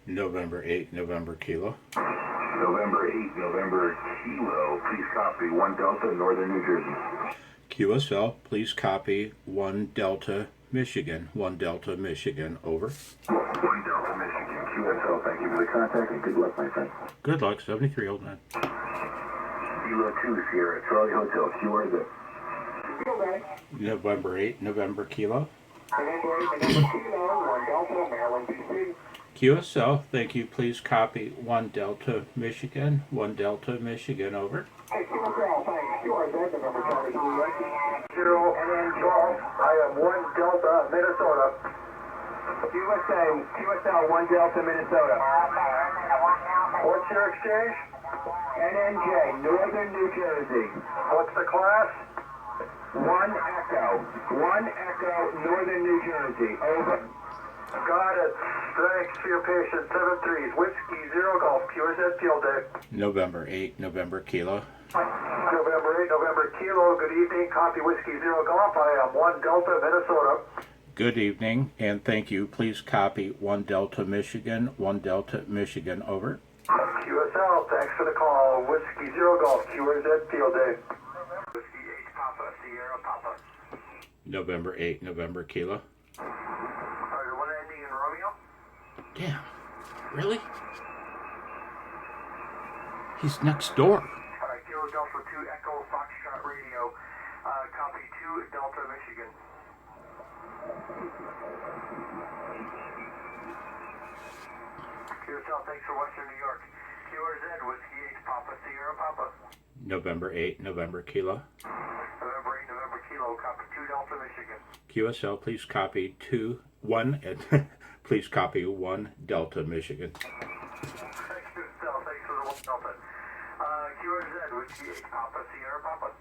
November 8, November Kilo. November 8, November Kilo, please copy 1 Delta, Northern New Jersey. QSL, please copy 1 Delta, Michigan. 1 Delta, Michigan, over. 1 Delta, Michigan. QSL, thank you for the contact and good luck, my friend. Good luck, 73 old man. Kilo 2, Sierra, Charlie Hotel, QRZ. November 8, November Kilo. November 8, November Kilo, 1 Delta, Maryland, DC. QSL, thank you, please copy 1 Delta, Michigan. 1 Delta, Michigan, over. Hey, QSL, thanks. QRZ, November Charlie, Zero, and then Charles, I am 1 Delta, Minnesota. QSL, 1 Delta, Minnesota. What's your exchange? NNJ, Northern New Jersey. What's the class? 1 Echo. 1 Echo, Northern New Jersey. Over. Got it. Thanks for your patience. 7-3, Whiskey, 0 Golf, QSZ Field Day. November 8, November Kilo. November 8, November Kilo. Good evening. Copy Whiskey, 0 Golf. I am 1 Delta, Minnesota. Good evening, and thank you. Please copy 1 Delta, Michigan. 1 Delta, Michigan, over. QSL, thanks for the call. Whiskey, 0 Golf, QSZ Field Day. Whiskey 8, Papa, Sierra, Papa. November 8, November Kilo. Sorry, one ending in Romeo? Damn. Really? He's next door. Alright, Kilo Delta 2, Echo, Foxtrot Radio. Copy 2, Delta, Michigan. QSL, thanks for Western New York. QRZ, Whiskey 8, Papa, Sierra, Papa. November 8, November Kilo. November 8, November Kilo, copy 2, Delta, Michigan. QSL, please copy 1, and please copy 1 Delta, Michigan. Thanks, QSL, thanks for the 1 Delta. QRZ, Whiskey 8, Papa, Sierra, Papa.